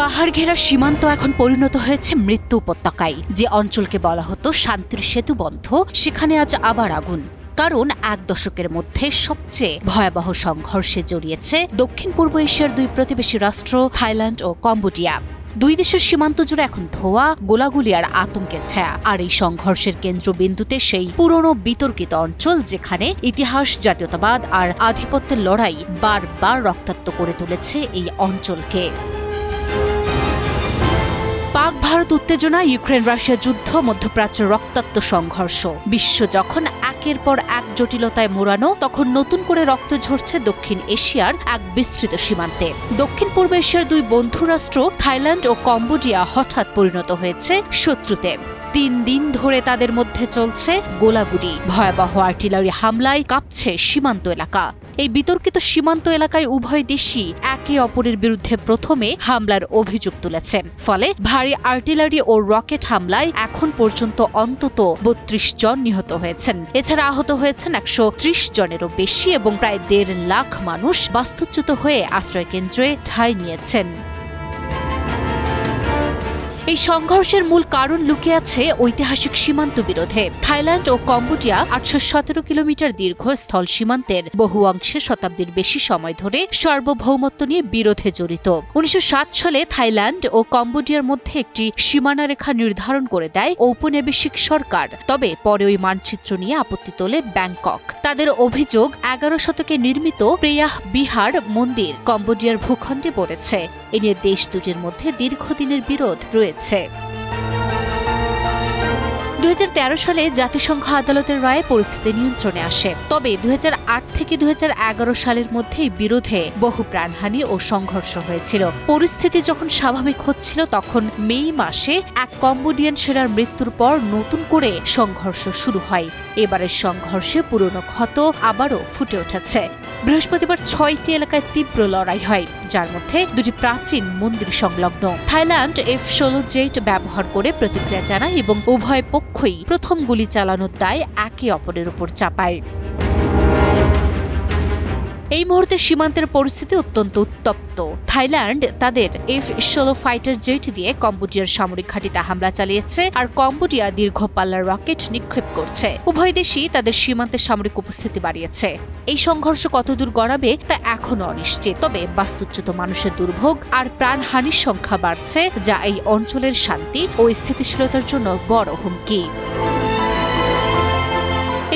পাহাড় ঘেরা সীমান্ত এখন পরিণত হয়েছে মৃত্যু উপত্যকায়। যে অঞ্চলকে বলা হতো শান্তির সেতু বন্ধ, সেখানে আজ আবার আগুন। কারণ এক দশকের মধ্যে সবচেয়ে ভয়াবহ সংঘর্ষে জড়িয়েছে দক্ষিণ পূর্ব এশিয়ার দুই প্রতিবেশী রাষ্ট্র থাইল্যান্ড ও কম্বোডিয়া। দুই দেশের সীমান্ত জুড়ে এখন ধোঁয়া, গোলাগুলি আর আতঙ্কের ছায়া। আর এই সংঘর্ষের কেন্দ্রবিন্দুতে সেই পুরনো বিতর্কিত অঞ্চল, যেখানে ইতিহাস, জাতীয়তাবাদ আর আধিপত্যের লড়াই বারবার রক্তাক্ত করে তুলেছে এই অঞ্চলকে। পাক ভারত উত্তেজনা, ইউক্রেন রাশিয়া যুদ্ধ, মধ্যপ্রাচ্যের রক্তাক্ত সংঘর্ষ। বিশ্ব যখন একের পর এক জটিলতায় মোড়ানো, তখন নতুন করে রক্ত ঝরছে দক্ষিণ এশিয়ার এক বিস্তৃত সীমান্তে। দক্ষিণ পূর্ব এশিয়ার দুই বন্ধু রাষ্ট্র থাইল্যান্ড ও কম্বোডিয়া হঠাৎ পরিণত হয়েছে শত্রুতে। ৩ দিন ধরে তাদের মধ্যে চলছে গোলাগুলি, ভয়াবহ আর্টিলারি হামলায় কাঁপছে সীমান্ত এলাকা। এই বিতর্কিত সীমান্ত এলাকায় উভয় দেশই একে অপরের বিরুদ্ধে প্রথমে হামলার অভিযোগ তুলেছে। ফলে ভারী আর্টিলারি ও রকেট হামলায় এখন পর্যন্ত অন্তত ৩২ জন নিহত হয়েছেন। এছাড়া আহত হয়েছেন ১৩০ জনেরও বেশি এবং প্রায় ১.৫ লাখ মানুষ বাস্তুচ্যুত হয়ে আশ্রয়কেন্দ্রে ঠাঁই নিয়েছেন। এই সংঘর্ষের মূল কারণ লুকিয়ে আছে ঐতিহাসিক সীমান্ত বিরোধে। থাইল্যান্ড ও কম্বোডিয়া ৮১৭ কিলোমিটার দীর্ঘ স্থল সীমান্তের বহু অংশে শতাব্দীর বেশি সময় ধরে সার্বভৌমত্ব নিয়ে বিরোধে জড়িত। ১৯০৭ সালে থাইল্যান্ড ও কম্বোডিয়ার মধ্যে একটি সীমানা রেখা নির্ধারণ করে দেয় ঔপনিবেশিক সরকার। তবে পরে ওই মানচিত্র নিয়ে আপত্তি তোলে ব্যাংকক। তাদের অভিযোগ, ১১ শতকে নির্মিত প্রেয়াহ বিহার মন্দির কম্বোডিয়ার ভূখণ্ডে পড়েছে। এ নিয়ে দেশ দুটির মধ্যে দীর্ঘদিনের বিরোধ রয়েছে। ২০১৩ সালে জাতিসংঘ আদালতের রায়ে পরিস্থিতি নিয়ন্ত্রণে আসে। তবে ২০০৮ থেকে ২০১১ সালের মধ্যে বিরোধে বহু প্রাণহানি ও সংঘর্ষ হয়েছিল। পরিস্থিতি যখন স্বাভাবিক হচ্ছিল, তখন মে মাসে এক কম্বোডিয়ান সেনার মৃত্যুর পর নতুন করে সংঘর্ষ শুরু হয়। এবারের সংঘর্ষে পুরনো ক্ষত আবারও ফুটে উঠেছে। বৃহস্পতিবার ৬টি এলাকায় তীব্র লড়াই হয়, যার মধ্যে দুটি প্রাচীন মন্দির সংলগ্ন। থাইল্যান্ড F-16 জেট ব্যবহার করে প্রতিক্রিয়া জানায় এবং উভয় পক্ষই প্রথম গুলি চালানোর দায় একে অপরের উপর চাপায়। এই মুহূর্তে সীমান্তের পরিস্থিতি অত্যন্ত উত্তপ্ত। থাইল্যান্ড তাদের F-16 ফাইটার জেট দিয়ে কম্বোডিয়ার সামরিক ঘাঁটিতে হামলা চালিয়েছে, আর কম্বোডিয়া দীর্ঘ পাল্লার রকেট নিক্ষেপ করছে। উভয় দেশই তাদের সীমান্তে সামরিক উপস্থিতি বাড়িয়েছে। এই সংঘর্ষ কতদূর গড়াবে তা এখনো অনিশ্চিত। তবে বাস্তুচ্যুত মানুষের দুর্ভোগ আর প্রাণহানির সংখ্যা বাড়ছে, যা এই অঞ্চলের শান্তি ও স্থিতিশীলতার জন্য বড় হুমকি।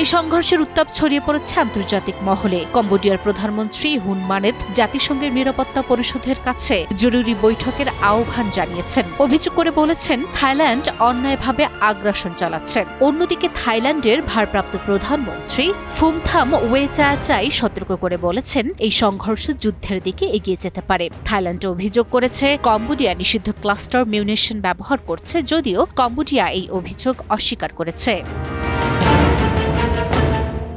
এই সংঘর্ষের উত্তাপ ছড়িয়ে পড়েছে আন্তর্জাতিক মহলে। কম্বোডিয়ার প্রধানমন্ত্রী হুন মানেত জাতিসংঘের নিরাপত্তা পরিষদের কাছে জরুরি বৈঠকের আহ্বান জানিয়েছেন। অভিযোগ করে বলেছেন, থাইল্যান্ড অন্যায়ভাবে আগ্রাসন চালাচ্ছে। অন্যদিকে থাইল্যান্ডের ভারপ্রাপ্ত প্রধানমন্ত্রী ফুমথাম ওয়েচাচাই সতর্ক করে বলেছেন, এই সংঘর্ষ যুদ্ধের দিকে এগিয়ে যেতে পারে। থাইল্যান্ড অভিযোগ করেছে, কম্বোডিয়া নিষিদ্ধ ক্লাস্টার মিউনিশন ব্যবহার করছে, যদিও কম্বোডিয়া এই অভিযোগ অস্বীকার করেছে।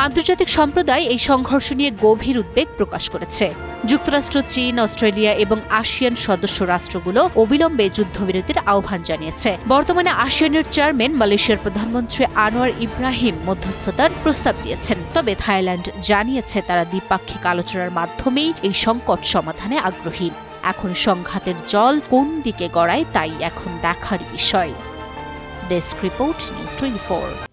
আন্তর্জাতিক সম্প্রদায় এই সংঘর্ষ নিয়ে গভীর উদ্বেগ প্রকাশ করেছে। যুক্তরাষ্ট্র, চীন, অস্ট্রেলিয়া এবং আসিয়ান সদস্য রাষ্ট্রগুলো অবিলম্বে যুদ্ধবিরতির আহ্বান জানিয়েছে। বর্তমানে আসিয়ানের চেয়ারম্যান মালয়েশিয়ার প্রধানমন্ত্রী আনোয়ার ইব্রাহিম মধ্যস্থতার প্রস্তাব দিয়েছেন। তবে থাইল্যান্ড জানিয়েছে, তারা দ্বিপাক্ষিক আলোচনার মাধ্যমেই এই সংকট সমাধানে আগ্রহী। এখন সংঘাতের জল কোন দিকে গড়ায়, তাই এখন দেখার বিষয়। Desk report, news 24।